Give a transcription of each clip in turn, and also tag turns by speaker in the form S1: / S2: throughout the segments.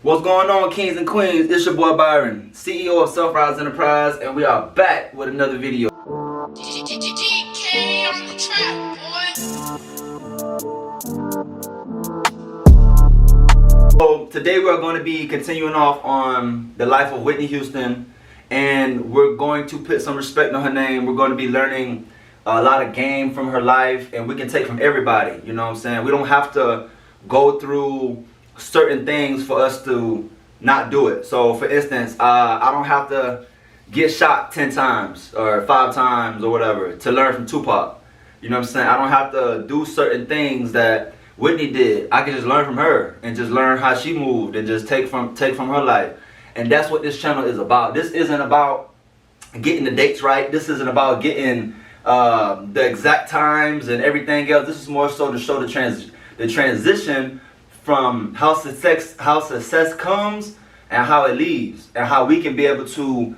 S1: What's going on, kings and queens? It's your boy Byron, CEO of Self-Rise Enterprise, and we are back with another video. So today we are going to be continuing off on the life of Whitney Houston, and we're going to put some respect on her name. We're going to be learning a lot of game from her life, and we can take from everybody. You know what I'm saying? We don't have to go through certain things for us to not do it. So for instance, I don't have to get shot 10 times or 5 times or whatever to learn from Tupac. You know what I'm saying? I don't have to do certain things that Whitney did. I can just learn from her and just learn how she moved and just take from her life. And that's what this channel is about. This isn't about getting the dates right. This isn't about getting the exact times and everything else. This is more so to show the transition from how success comes and how it leaves, and how we can be able to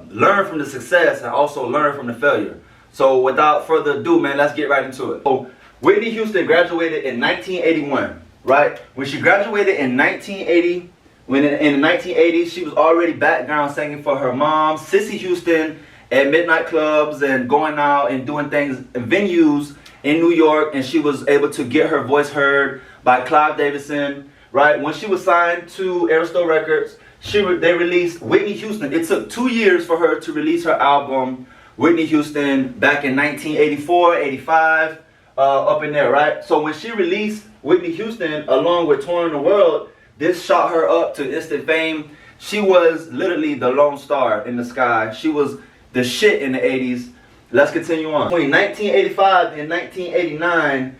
S1: learn from the success and also learn from the failure. So without further ado, man, let's get right into it. So Whitney Houston graduated in 1981, right? When she graduated in 1980, in the 1980s, she was already background singing for her mom, Cissy Houston, at midnight clubs and going out and doing things in venues in New York, and she was able to get her voice heard by Clive Davidson, right? When she was signed to Aristotle Records, they released Whitney Houston. It took 2 years for her to release her album, Whitney Houston, back in 1984, 85, up in there, right? So when she released Whitney Houston along with Touring the World, this shot her up to instant fame. She was literally the lone star in the sky. She was the shit in the 80s. Let's continue on. Between 1985 and 1989,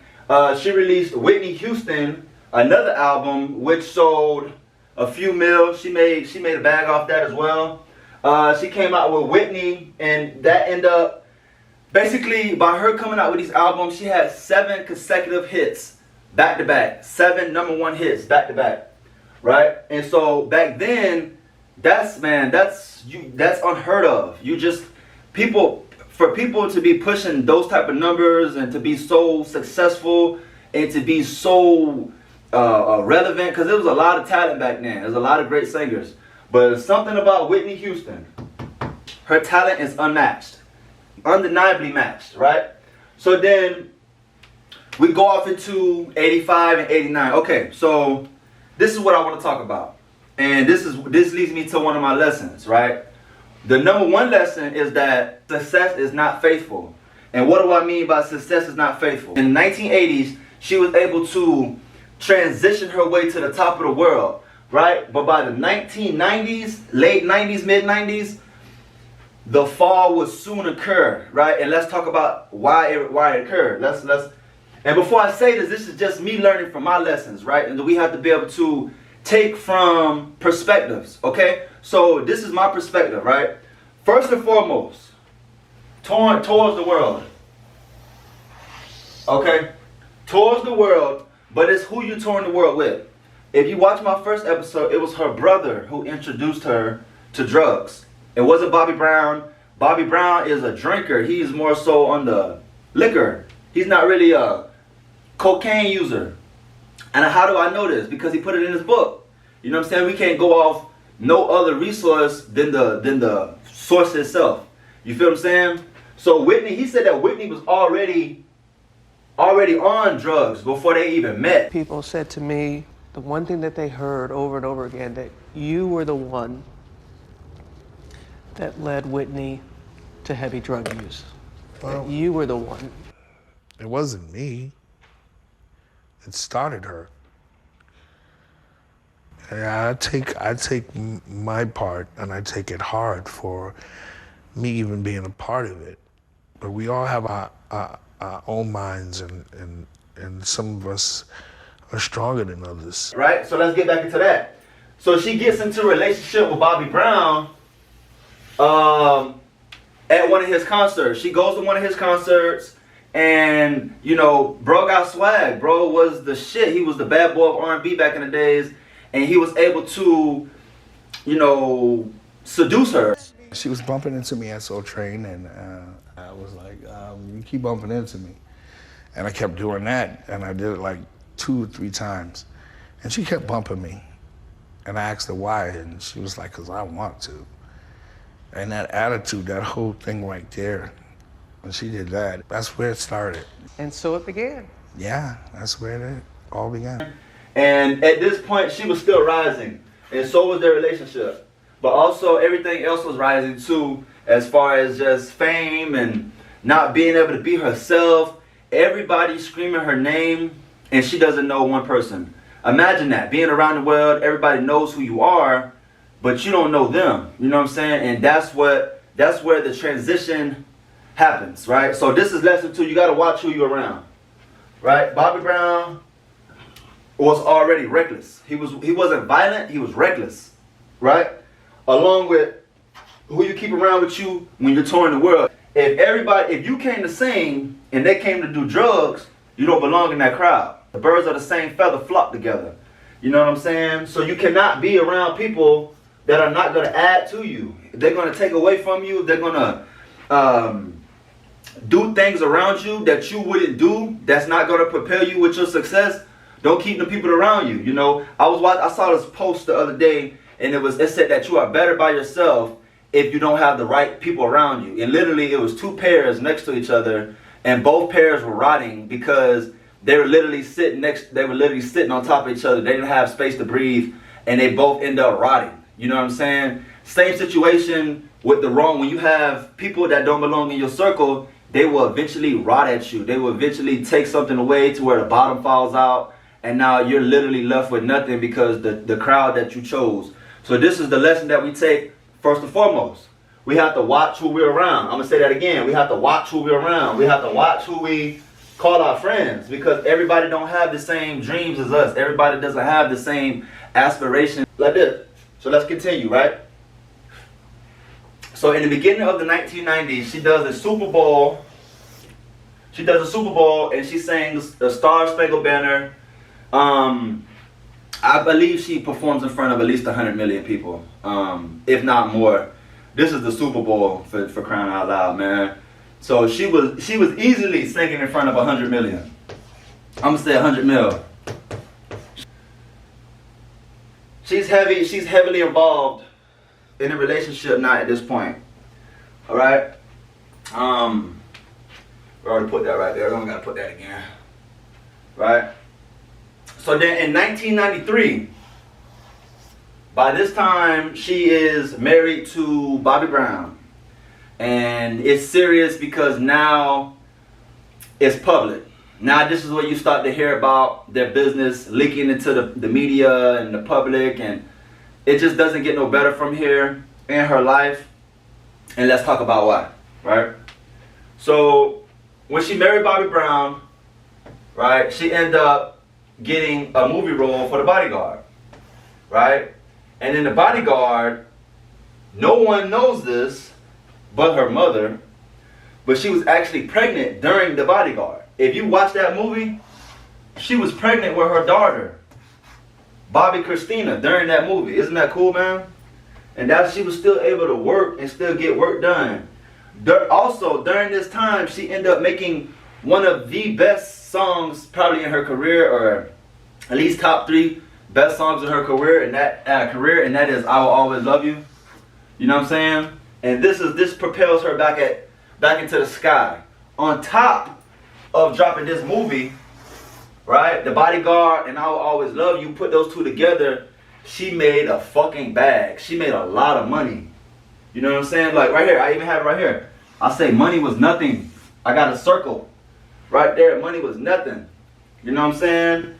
S1: she released Whitney Houston, another album which sold a few mil. She made a bag off that as well. She came out with Whitney, and that ended up basically by her coming out with these albums. She had 7 consecutive hits back to back, 7 #1 hits back to back, right? And so back then, that's unheard of. For people to be pushing those type of numbers and to be so successful and to be so relevant, because there was a lot of talent back then. There's a lot of great singers. But something about Whitney Houston, her talent is unmatched, undeniably matched, right? So then we go off into 85 and 89. Okay, so this is what I want to talk about. And this leads me to one of my lessons, right? The #1 lesson is that success is not faithful. And what do I mean by success is not faithful? In the 1980s, she was able to transition her way to the top of the world, right? But by the 1990s, late 90s, mid 90s, the fall would soon occur, right? And let's talk about why it occurred. And before I say this is just me learning from my lessons, right? And we have to be able to take from perspectives, okay? So this is my perspective, right? First and foremost, towards the world, okay? Towards the world, but it's who you touring the world with. If you watch my first episode, it was her brother who introduced her to drugs. It wasn't Bobby Brown. Bobby Brown is a drinker. He's more so on the liquor. He's not really a cocaine user. And how do I know this? Because he put it in his book. You know what I'm saying? We can't go off no other resource than the source itself. You feel what I'm saying? So Whitney, he said that Whitney was already on drugs before they even met.
S2: People said to me, the one thing that they heard over and over again, that you were the one that led Whitney to heavy drug use. Well, you were the one.
S3: It wasn't me. It started her. Yeah, I take my part, and I take it hard for me even being a part of it. But we all have our own minds, and some of us are stronger than others.
S1: Right? So let's get back into that. So she gets into a relationship with Bobby Brown at one of his concerts. She goes to one of his concerts, and you know, bro got swag. Bro was the shit. He was the bad boy of R&B back in the days, and he was able to, you know, seduce her.
S3: She was bumping into me at Soul Train, and I was like, you keep bumping into me. And I kept doing that, and I did it like 2 or 3 times. And she kept bumping me. And I asked her why, and she was like, "'Cause I want to." And that attitude, that whole thing right there, when she did that, that's where it started.
S2: And so it began.
S3: Yeah, that's where it all began.
S1: And at this point, she was still rising, and so was their relationship. But also, everything else was rising too, as far as just fame and not being able to be herself. Everybody screaming her name, and she doesn't know one person. Imagine that, being around the world, everybody knows who you are, but you don't know them. You know what I'm saying? And that's where the transition happens, right? So this is lesson 2. You got to watch who you're around, right? Bobby Brown was already reckless. He wasn't violent. He was reckless, right? Along with who you keep around with you when you're touring the world. If you came to sing and they came to do drugs, you don't belong in that crowd. The birds of the same feather flock together. You know what I'm saying? So you cannot be around people that are not going to add to you. They're going to take away from you. They're going to do things around you that you wouldn't do. That's not going to propel you with your success. Don't keep the people around you. You know, I saw this post the other day, and it said that you are better by yourself if you don't have the right people around you. And literally, it was 2 pears next to each other, and both pears were rotting because they were literally sitting on top of each other. They didn't have space to breathe, and they both end up rotting. You know what I'm saying? Same situation with when you have people that don't belong in your circle, they will eventually rot at you. They will eventually take something away to where the bottom falls out, and now you're literally left with nothing because the crowd that you chose. So this is the lesson that we take first and foremost. We have to watch who we're around. I'm going to say that again. We have to watch who we're around. We have to watch who we call our friends, because everybody don't have the same dreams as us. Everybody doesn't have the same aspirations like this. So let's continue, right? So in the beginning of the 1990s, she does a Super Bowl. She does a Super Bowl and she sings the Star Spangled Banner. I believe she performs in front of at least 100 million people, if not more. This is the Super Bowl for crying out loud, man. So she was easily singing in front of 100 million. I'm gonna say 100 mil. She's heavily involved in a relationship now at this point. All right. We already put that right there. I don't gotta put that again. Right. So then in 1993, by this time she is married to Bobby Brown. And it's serious because now it's public. Now this is where you start to hear about their business leaking into the media and the public, and it just doesn't get no better from here in her life. And let's talk about why, right? So when she married Bobby Brown, right, she ended up getting a movie role for The Bodyguard, right? And in The Bodyguard, no one knows this but her mother, but she was actually pregnant during The Bodyguard. If you watch that movie, she was pregnant with her daughter, Bobby Christina, during that movie. Isn't that cool, man? And that she was still able to work and still get work done. Also, during this time, she ended up making one of the best songs probably in her career, or at least top 3 best songs in her career, and that is "I Will Always Love You." You know what I'm saying? And this propels her back into the sky. On top of dropping this movie, right? The Bodyguard and "I Will Always Love You," put those 2 together, she made a fucking bag. She made a lot of money. You know what I'm saying? Like right here, I even have it right here. I say money was nothing. I got a circle right there. Money was nothing. You know what I'm saying?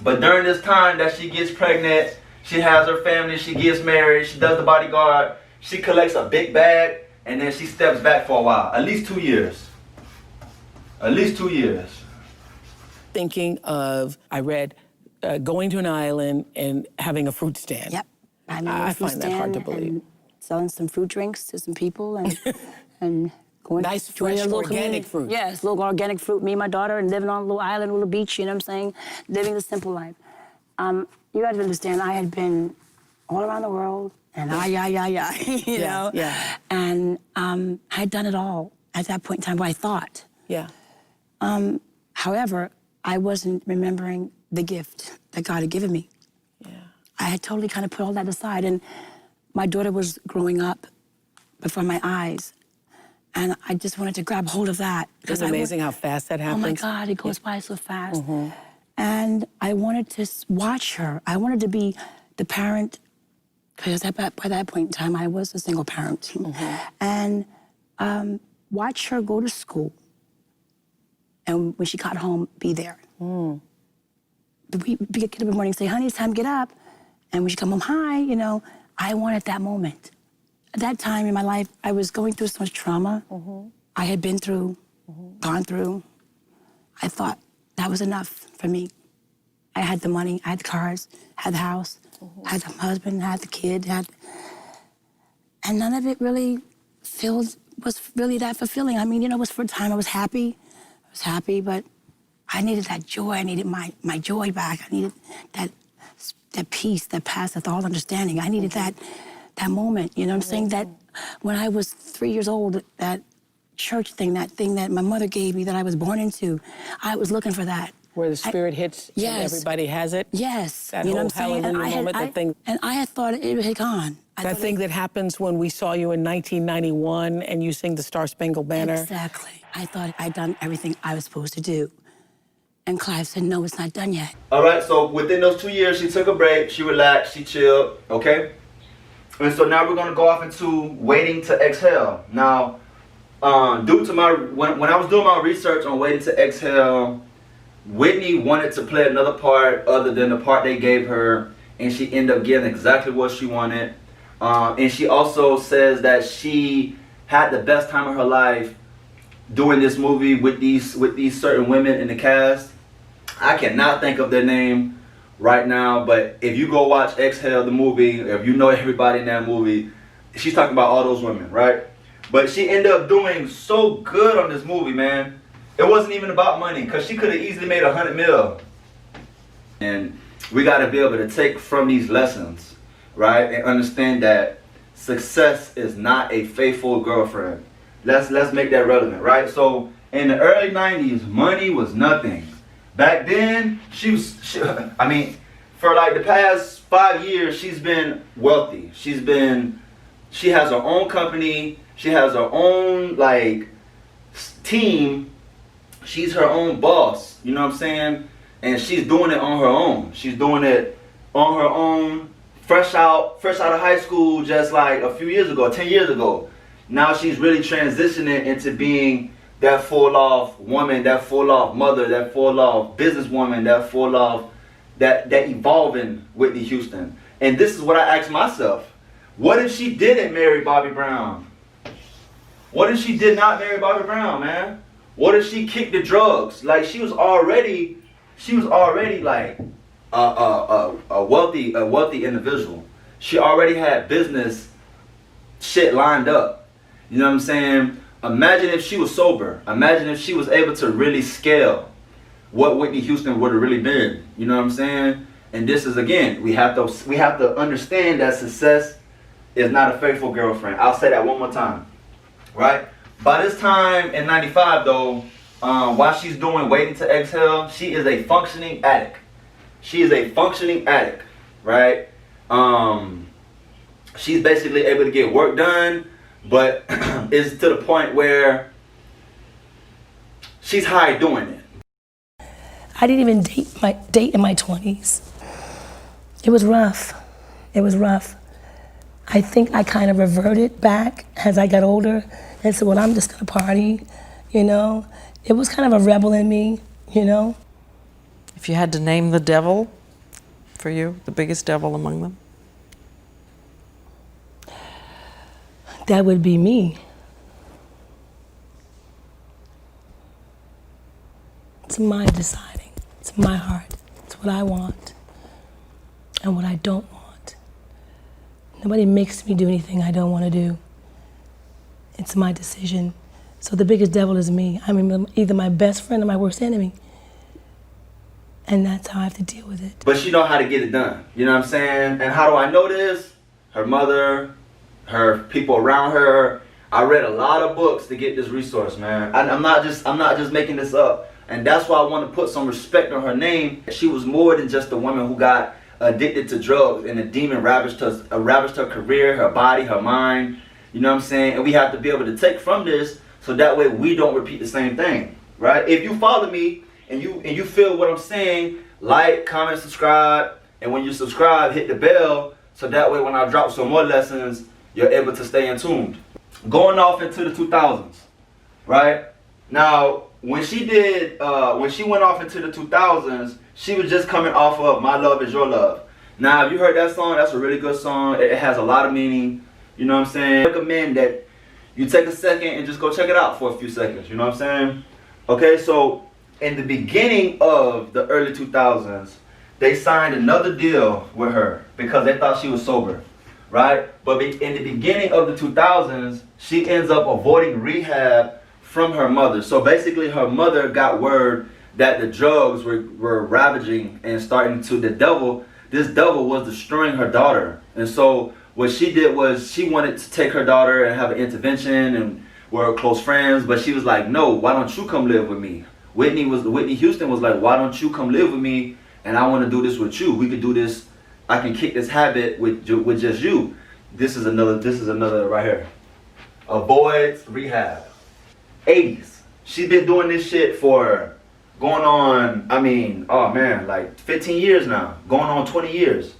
S1: But during this time that she gets pregnant, she has her family, she gets married, she does The Bodyguard, she collects a big bag, and then she steps back for a while. At least 2 years. At least 2 years.
S4: Thinking of, I read, going to an island and having a fruit stand.
S5: Yep.
S4: I find that hard to believe.
S5: Selling some fruit drinks to some people and going
S4: Nice,
S5: to
S4: fresh,
S5: a little
S4: organic
S5: community.
S4: fruit.
S5: Yes, little organic fruit. Me and my daughter, and living on a little island with a beach, you know what I'm saying? Living the simple life. You got to understand, I had been all around the world, and you know?
S4: Yeah.
S5: And I had done it all at that point in time, what I thought.
S4: Yeah.
S5: However, I wasn't remembering the gift that God had given me.
S4: Yeah.
S5: had totally kind of put all that aside. And my daughter was growing up before my eyes. And I just wanted to grab hold of that.
S4: It's amazing how fast that happens.
S5: Oh my God, it goes by so fast. And I wanted to watch her. I wanted to be the parent, because by that point in time, I was a single parent. And watch her go to school. And when she got home, be there. We get up in the morning and say, honey, it's time to get up. And when she come home, hi, you know, I wanted that moment. At that time in my life, I was going through so much trauma. I had been through, gone through. I thought that was enough for me. I had the money, I had the cars, had the house, had the husband, had the kid, and none of it really was really that fulfilling. I mean, you know, it was for a time I was happy, but I needed that joy. I needed my joy back. I needed that peace that passeth all understanding. I needed that moment, you know what I'm saying? That when I was 3 years old, that church thing, that thing that my mother gave me that I was born into, I was looking for that.
S4: Where the spirit hits and everybody has it?
S5: Yes.
S4: That
S5: you know
S4: whole
S5: what I'm saying?
S4: hallelujah moment,
S5: And I had thought it had gone.
S4: That thing that happens when we saw you in 1991 and you sing the Star Spangled Banner.
S5: Exactly. I thought I'd done everything I was supposed to do. And Clive said, no, it's not done yet.
S1: All right, so within those 2 years, she took a break, she relaxed, she chilled, okay? And so now we're gonna go off into Waiting to Exhale. Now, due to when I was doing my research on Waiting to Exhale, Whitney wanted to play another part other than the part they gave her, and she ended up getting exactly what she wanted. And she also says that she had the best time of her life doing this movie with these certain women in the cast. I cannot think of their name right now, but if you go watch Exhale, the movie, if you know everybody in that movie, she's talking about all those women, right? But she ended up doing so good on this movie, man. It wasn't even about money, because she could have easily made $100 million. And we got to be able to take from these lessons, right? And understand that success is not a faithful girlfriend. Let's make that relevant, right? So in the early 90s, money was nothing. Back then, I mean, for like the past 5 years, she's been wealthy. She has her own company. She has her own like team. She's her own boss. You know what I'm saying? And she's doing it on her own. She's doing it on her own, fresh out of high school, just like a few years ago, 10 years ago. Now she's really transitioning into being that full-off woman, that full-off mother, that full-off businesswoman, that full-off, that evolving Whitney Houston. And this is what I asked myself. What if she didn't marry Bobby Brown? What if she did not marry Bobby Brown, man? What if she kicked the drugs? Like she was already like a wealthy individual. She already had business shit lined up. You know what I'm saying? Imagine if she was sober. Imagine if she was able to really scale what Whitney Houston would have really been. You know what I'm saying? And this is, again, we have to understand that success is not a faithful girlfriend. I'll say that one more time. Right? By this time in 95 though, while she's doing Waiting to Exhale, she is a functioning addict. She is a functioning addict, right? She's basically able to get work done, but it's to the point where she's high doing it.
S5: I didn't even date in my 20s. It was rough. It was rough. I think I kind of reverted back as I got older and said, well, I'm just gonna party, you know? It was kind of a rebel in me, you know?
S6: If you had to name the devil for you, the biggest devil among them?
S5: That would be me. It's my deciding. It's my heart. It's what I want and what I don't want. Nobody makes me do anything I don't want to do. It's my decision. So the biggest devil is me. I'm either my best friend or my worst enemy. And that's how I have to deal with it.
S1: But she know how to get it done. You know what I'm saying? And how do I know this? Her mother, her people around her. I read a lot of books to get this resource, man. I'm not just making this up. And that's why I want to put some respect on her name. She was more than just a woman who got addicted to drugs, and the demon ravaged her career, her body, her mind. You know what I'm saying? And we have to be able to take from this, so that way we don't repeat the same thing, right? If you follow me and you feel what I'm saying, like, comment, subscribe, and when you subscribe, hit the bell, so that way when I drop some more lessons, you're able to stay in tuned. Going off into the 2000s, right? Now, when she went off into the 2000s, she was just coming off of My Love Is Your Love. Now, if you heard that song, that's a really good song. It has a lot of meaning. You know what I'm saying? I recommend that you take a second and just go check it out for a few seconds. You know what I'm saying? Okay, so in the beginning of the early 2000s, they signed another deal with her because they thought she was sober, right? But in the beginning of the 2000s, she ends up avoiding rehab from her mother. So basically her mother got word that the drugs were ravaging and starting to, this devil was destroying her daughter. And so what she did was she wanted to take her daughter and have an intervention, and were close friends, but she was like, no, why don't you come live with me? Whitney Houston was like, why don't you come live with me, and I want to do this with you. We could do this. I can kick this habit with just you. This is another right here. Avoids rehab. 80s. She's been doing this shit for going on, like 15 years now. Going on 20 years.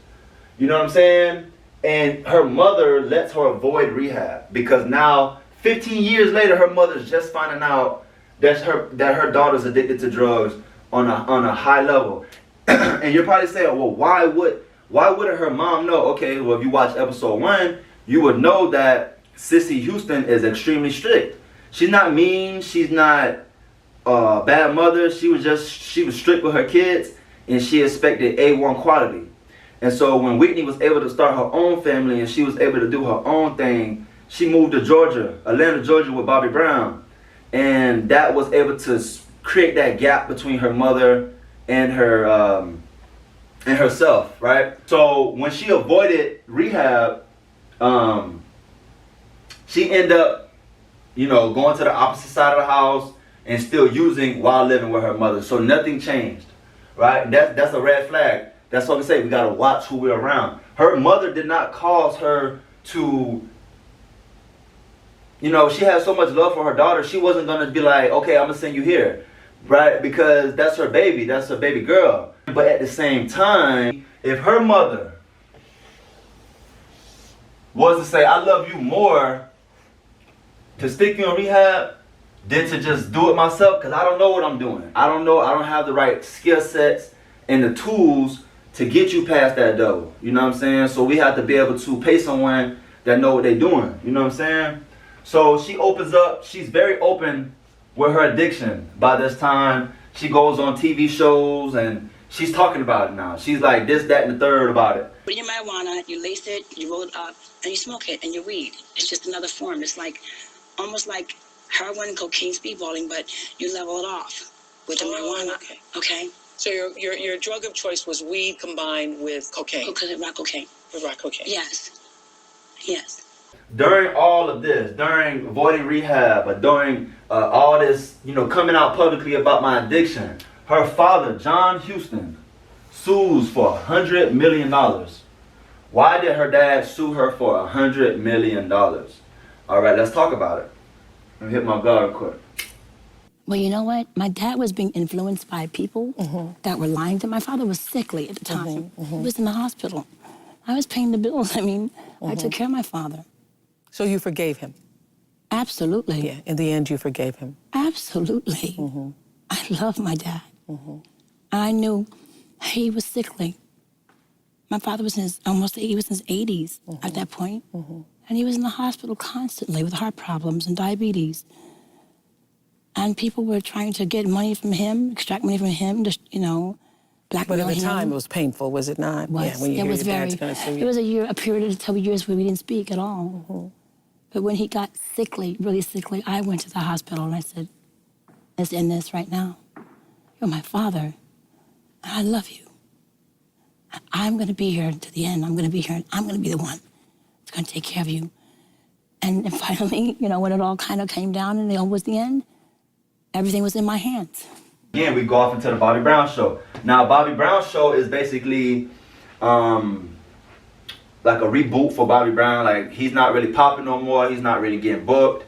S1: You know what I'm saying? And her mother lets her avoid rehab because now, 15 years later, her mother's just finding out that her daughter's addicted to drugs on a high level. And you're probably saying, well, why wouldn't her mom know? Okay, well, if you watch episode 1, you would know that Sissy Houston is extremely strict. She's not mean. She's not a bad mother. She was strict with her kids, and she expected A1 quality. And so when Whitney was able to start her own family and she was able to do her own thing, she moved to Atlanta, Georgia with Bobby Brown. And that was able to create that gap between her mother and her and herself, right? So when she avoided rehab, she ended up, going to the opposite side of the house and still using while living with her mother. So nothing changed, right? That's a red flag. That's what we say. We gotta watch who we're around. Her mother did not cause her to, she had so much love for her daughter. She wasn't gonna be like, okay, I'm gonna send you here, right? Because that's her baby. That's her baby girl. But at the same time, if her mother was to say, I love you more to stick you in rehab than to just do it myself, because I don't know what I'm doing. I don't have the right skill sets and the tools to get you past that devil. You know what I'm saying? So we have to be able to pay someone that know what they're doing. You know what I'm saying? So she opens up. She's very open with her addiction. By this time, she goes on TV shows and she's talking about it now. She's like this, that, and the third about it.
S5: With your marijuana, you lace it, you roll it up, and you smoke it, and you weed. It's just another form. It's like almost like heroin, cocaine, speedballing, but you level it off with the marijuana. Okay.
S4: So your drug of choice was weed combined with cocaine.
S5: Rock cocaine.
S4: With rock cocaine.
S5: Yes. Yes.
S1: During all of this, during avoiding rehab, during all this, coming out publicly about my addiction, her father, John Houston, sues for $100 million. Why did her dad sue her for $100 million? All right, let's talk about it. Let me hit my guard quick.
S5: Well, you know what? My dad was being influenced by people that were lying to him. My father was sickly at the time. He was in the hospital. I was paying the bills. I took care of my father.
S4: So you forgave him?
S5: Absolutely.
S4: Yeah, in the end you forgave him?
S5: Absolutely. I love my dad. I knew he was sickly. My father was in his 80s at that point. And he was in the hospital constantly with heart problems and diabetes. And people were trying to get money from him, extract money from him, just, blackmail him.
S4: But at the time, it was painful, was it not?
S5: Yeah, when you hear your dad's going to sue you. It was a period of 2 years where we didn't speak at all. But when he got sickly, really sickly, I went to the hospital and I said, let's end this right now. You're my father, and I love you. I'm going to be here to the end. I'm going to be here, and I'm going to be the one that's going to take care of you. And finally, when it all kind of came down and it was the end, everything was in my hands.
S1: Again, we go off into the Bobby Brown show. Now, Bobby Brown show is basically like a reboot for Bobby Brown. Like, he's not really popping no more. He's not really getting booked.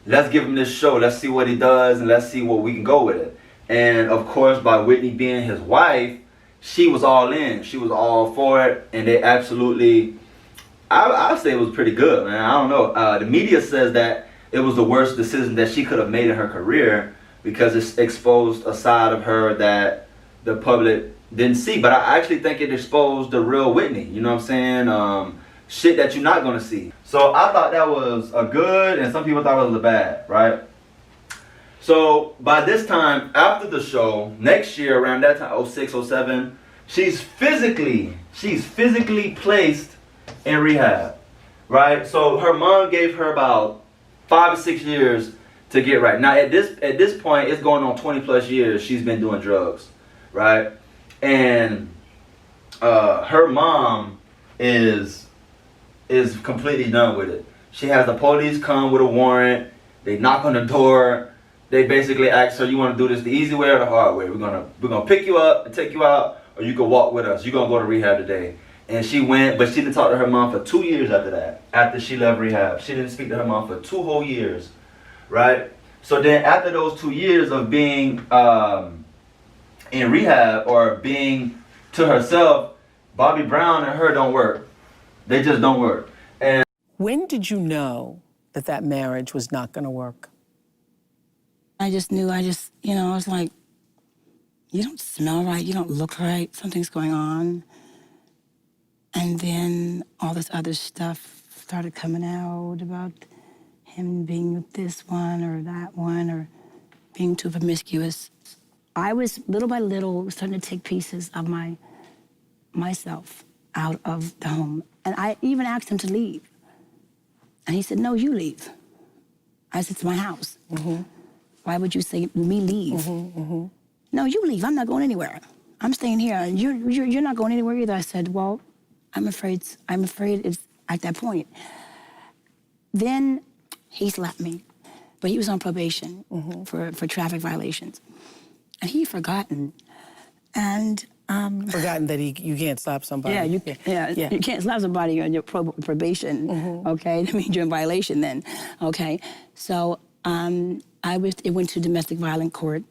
S1: Let's give him this show. Let's see what he does, and let's see what we can go with it. And of course, by Whitney being his wife, she was all in. She was all for it, and they absolutely, I'd say it was pretty good, man. I don't know. The media says that it was the worst decision that she could have made in her career because it's exposed a side of her that the public didn't see. But I actually think it exposed the real Whitney. You know what I'm saying? Shit that you're not gonna see. So I thought that was a good, and some people thought it was a bad, right? So by this time, after the show, next year around that time, 06, 07, she's physically placed in rehab, right? So her mom gave her about 5 or 6 years to get right. Now at this point, it's going on 20 plus years she's been doing drugs, right? And her mom is completely done with it. She has the police come with a warrant. They knock on the door. They basically ask her, you want to do this the easy way or the hard way? We're gonna pick you up and take you out, or you can walk with us. You're gonna go to rehab today. And she went, but she didn't talk to her mom for 2 years after that. After she left rehab, she didn't speak to her mom for 2 whole years, right? So then after those 2 years of being in rehab or being to herself, Bobby Brown and her don't work. They just don't work. And
S4: When did you know that that marriage was not going to work?
S5: I just knew, I was like, you don't smell right, you don't look right, something's going on. And then all this other stuff started coming out about him being with this one or that one or being too promiscuous. I was, little by little, starting to take pieces of myself out of the home. And I even asked him to leave. And he said, no, you leave. I said, it's my house. Mm-hmm. Why would you say me leave? Mm-hmm, mm-hmm. No, you leave. I'm not going anywhere. I'm staying here. And you're not going anywhere either. I said, well, I'm afraid it's at that point. Then he slapped me, but he was on probation for traffic violations. And he'd forgotten. And
S4: Forgotten that you can't slap somebody.
S5: you can't slap somebody on your probation. Okay, that means you're in violation then. Okay, so it went to domestic violence court,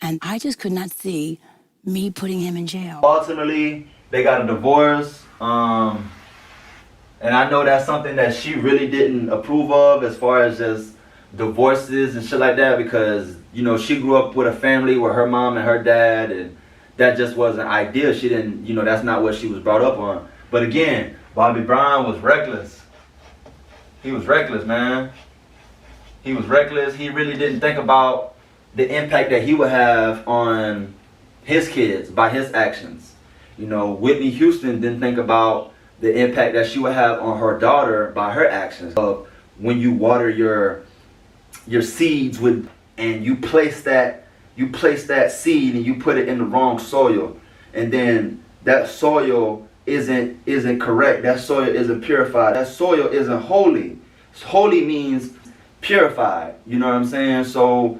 S5: and I just could not see me putting him in jail.
S1: ultimately, they got a divorce. And I know that's something that she really didn't approve of as far as just divorces and shit like that, because, you know, she grew up with a family with her mom and her dad, and that just wasn't ideal. She didn't, you know, that's not what she was brought up on. But again, Bobby Brown was reckless. He was reckless, man. He was reckless. He really didn't think about the impact that he would have on his kids by his actions. You know, Whitney Houston didn't think about the impact that she would have on her daughter by her actions. When you water your seeds with, and you place that seed and you put it in the wrong soil, and then that soil isn't correct. That soil isn't purified. That soil isn't holy. Holy means purified. You know what I'm saying? So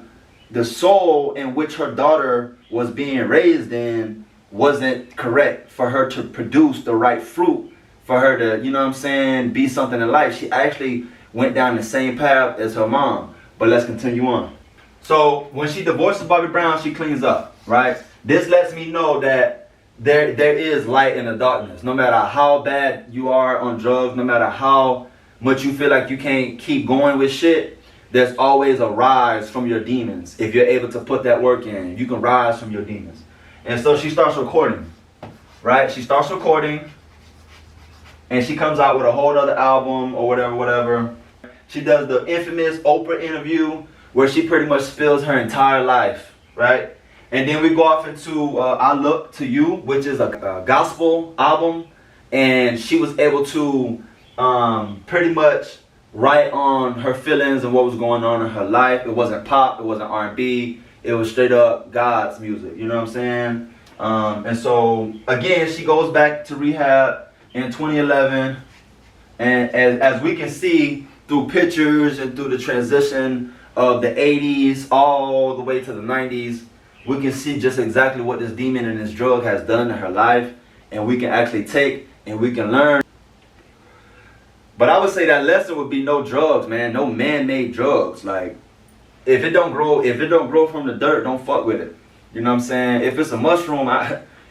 S1: the soil in which her daughter was being raised in wasn't correct for her to produce the right fruit, for her to, you know what I'm saying, be something in life. She actually went down the same path as her mom. But let's continue on. So when she divorces Bobby Brown, she cleans up, right? This lets me know that there is light in the darkness. No matter how bad you are on drugs, no matter how much you feel like you can't keep going with shit, there's always a rise from your demons. If you're able to put that work in, you can rise from your demons. And so she starts recording, right? She starts recording, and she comes out with a whole other album or whatever. She does the infamous Oprah interview where she pretty much spills her entire life, right? And then we go off into I Look to You, which is a gospel album. And she was able to pretty much write on her feelings and what was going on in her life. It wasn't pop, it wasn't R&B. It was straight up God's music, you know what I'm saying? And so, again, she goes back to rehab in 2011. And as we can see through pictures and through the transition of the 80s all the way to the 90s, we can see just exactly what this demon and this drug has done to her life. and we can actually take and we can learn. But I would say that lesson would be no drugs, man. No man-made drugs. Like, if it don't grow from the dirt, don't fuck with it. You know what I'm saying? If it's a mushroom,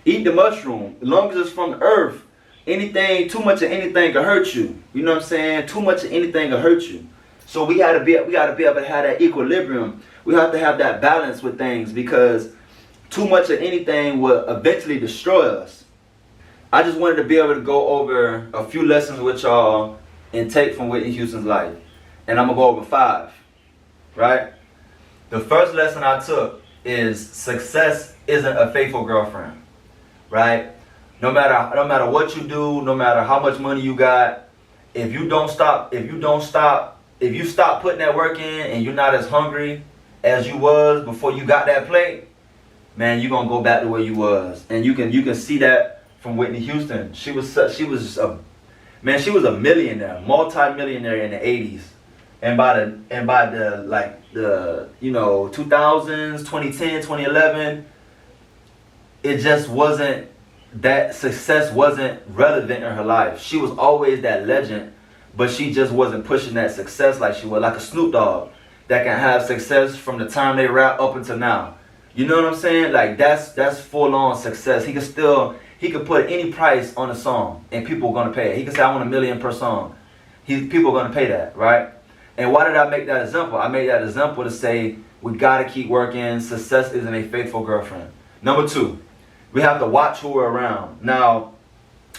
S1: eat the mushroom. As long as it's from the earth, too much of anything can hurt you. You know what I'm saying? Too much of anything can hurt you. So we gotta be able to have that equilibrium. We have to have that balance with things, because too much of anything will eventually destroy us. I just wanted to be able to go over a few lessons with y'all and take from Whitney Houston's life. And I'm gonna go over 5, right? The first lesson I took is success isn't a faithful girlfriend, right? No matter what you do, no matter how much money you got, if you stop putting that work in and you're not as hungry as you was before you got that plate, man, you're gonna go back to where you was. And you can see that from Whitney Houston. She was a millionaire, multi-millionaire in the 80s. And by the 2000s, 2010, 2011, it just wasn't, that success wasn't relevant in her life. She was always that legend, but she just wasn't pushing that success like she was, like a Snoop Dogg that can have success from the time they rap up until now. You know what I'm saying? Like, that's full-on success. He could put any price on a song and people are gonna pay it. He could say, I want $1 million per song. People are gonna pay that, right? And why did I make that example? I made that example to say we gotta keep working. Success isn't a faithful girlfriend. Number 2, we have to watch who we're around. Now,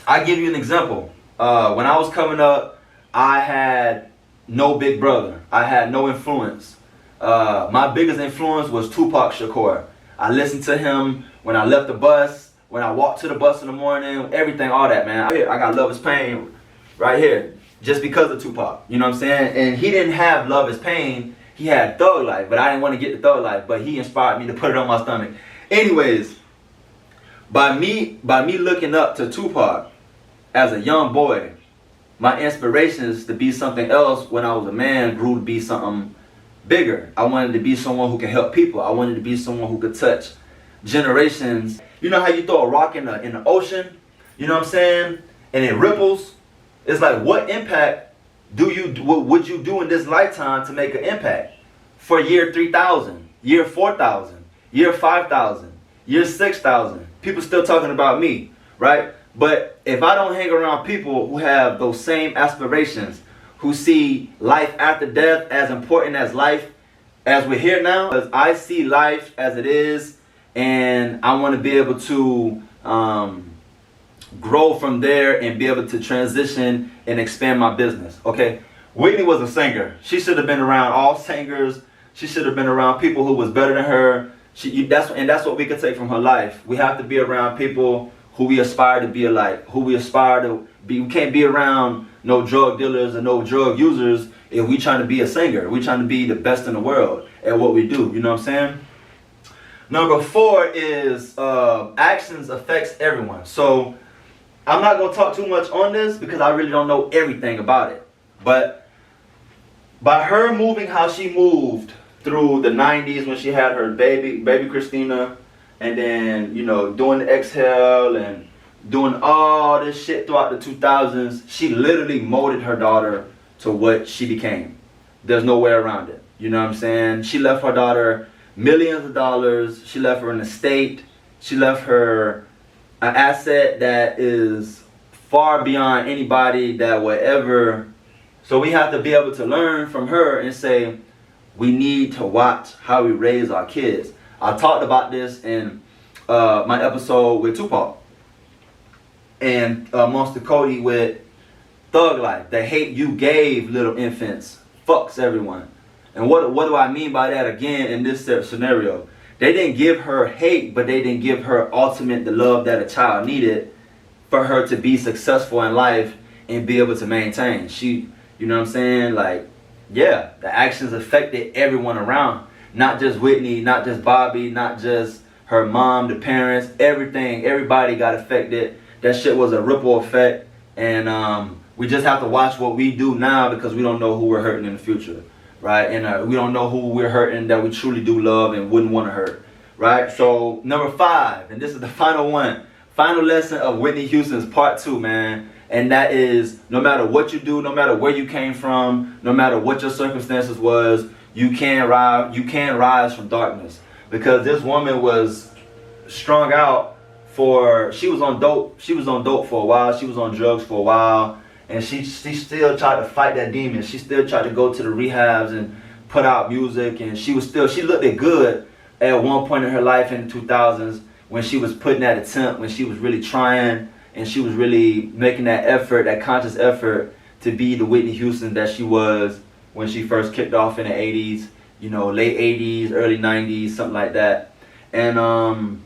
S1: I give you an example. When I was coming up, I had no big brother. I had no influence. My biggest influence was Tupac Shakur. I listened to him when I left the bus, when I walked to the bus in the morning, everything, all that, man. I got Love Is Pain right here, just because of Tupac. You know what I'm saying? And he didn't have Love Is Pain. He had Thug Life, but I didn't want to get the Thug Life, but he inspired me to put it on my stomach. Anyways, by me looking up to Tupac as a young boy, my inspirations to be something else when I was a man grew to be something bigger. I wanted to be someone who could help people. I wanted to be someone who could touch generations. You know how you throw a rock in the ocean? You know what I'm saying? And it ripples. It's like, what impact would you do in this lifetime to make an impact? For year 3,000, year 4,000, year 5,000, year 6,000. People still talking about me, right? But if I don't hang around people who have those same aspirations, who see life after death as important as life as we're here now, because I see life as it is, and I want to be able to grow from there and be able to transition and expand my business. Okay, Whitney was a singer. She should have been around all singers. She should have been around people who was better than her. That's what we can take from her life. We have to be around people who we aspire to be alike, who we aspire to be. We can't be around no drug dealers and no drug users if we trying to be a singer. We trying to be the best in the world at what we do. You know what I'm saying? Number 4 is actions affects everyone. So I'm not going to talk too much on this because I really don't know everything about it. But by her moving how she moved through the 90s when she had her baby Christina, and then, doing the exhale and doing all this shit throughout the 2000s, she literally molded her daughter to what she became. There's no way around it. You know what I'm saying? She left her daughter millions of dollars. She left her an estate. She left her an asset that is far beyond anybody that would ever. So we have to be able to learn from her and say, we need to watch how we raise our kids. I talked about this in my episode with Tupac and Monster Cody with Thug Life. The hate you gave little infants fucks everyone. And what do I mean by that again in this scenario? They didn't give her hate, but they didn't give her the love that a child needed for her to be successful in life and be able to maintain. You know what I'm saying? Like, yeah, the actions affected everyone around. Not just Whitney, not just Bobby, not just her mom, the parents, everything. Everybody got affected. That shit was a ripple effect. And we just have to watch what we do now because we don't know who we're hurting in the future. Right? And we don't know who we're hurting that we truly do love and wouldn't want to hurt. Right? So, number 5, and this is the final one. final lesson of Whitney Houston's part 2, man. And that is, no matter what you do, no matter where you came from, no matter what your circumstances was, you can rise from darkness. Because this woman was strung out she was on dope for a while, she was on drugs for a while, and she still tried to fight that demon. She still tried to go to the rehabs and put out music, and she looked it good at one point in her life in the 2000s when she was putting that attempt, when she was really trying, and she was really making that effort, that conscious effort to be the Whitney Houston that she was when she first kicked off in the 80s, you know, late 80s, early 90s, something like that. And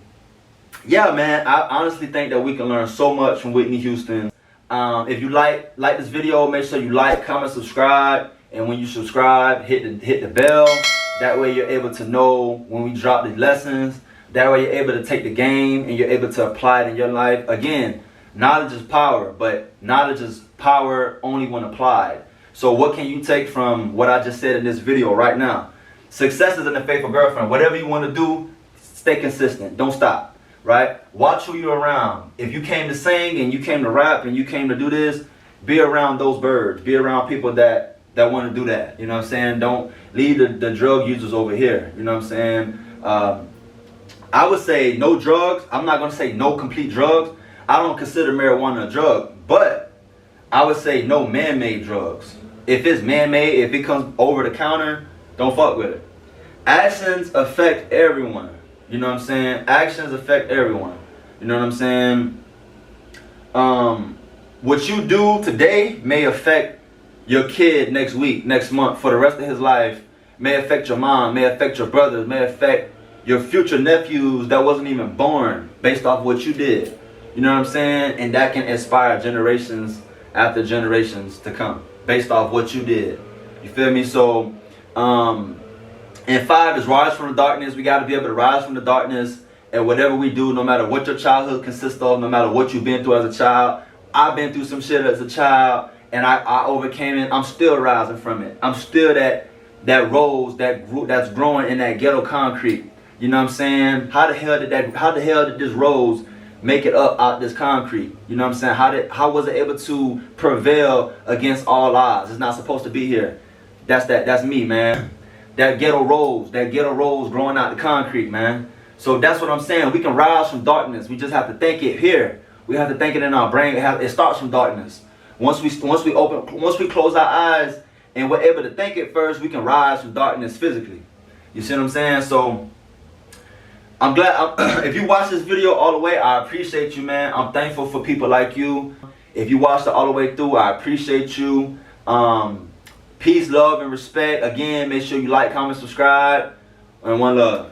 S1: yeah, man, I honestly think that we can learn so much from Whitney Houston. If you like this video, make sure you like, comment, subscribe, and when you subscribe, hit the bell. That way you're able to know when we drop the lessons. That way you're able to take the game and you're able to apply it in your life. Again, knowledge is power, but knowledge is power only when applied. So what can you take from what I just said in this video right now? Success is in the faithful girlfriend. Whatever you want to do, stay consistent. Don't stop. Right? Watch who you're around. If you came to sing and you came to rap and you came to do this, be around those birds. Be around people that want to do that. You know what I'm saying? Don't leave the drug users over here. You know what I'm saying? I would say no drugs. I'm not going to say no complete drugs. I don't consider marijuana a drug. But I would say no man-made drugs. If it's man-made, if it comes over the counter, don't fuck with it. Actions affect everyone. You know what I'm saying? Actions affect everyone. You know what I'm saying? What you do today may affect your kid next week, next month, for the rest of his life. May affect your mom, may affect your brothers, may affect your future nephews that wasn't even born based off what you did. You know what I'm saying? And that can inspire generations after generations to come based off what you did. You feel me? So, and 5 is rise from the darkness. We got to be able to rise from the darkness. And whatever we do, no matter what your childhood consists of, no matter what you've been through as a child. I've been through some shit as a child, and I overcame it. I'm still rising from it. I'm still that rose that's growing in that ghetto concrete. You know what I'm saying? How the hell did this rose make it up out this concrete? You know what I'm saying? How was it able to prevail against all odds? It's not supposed to be here. That's me, man. That ghetto rose growing out the concrete, man. So that's what I'm saying. We can rise from darkness. We just have to think it here. We have to think it in our brain. It starts from darkness. Once we close our eyes and we're able to think it first, we can rise from darkness physically. You see what I'm saying? So I'm glad. If you watch this video all the way, I appreciate you, man. I'm thankful for people like you. If you watched it all the way through, I appreciate you. Peace, love, and respect. Again, make sure you like, comment, subscribe, and one love.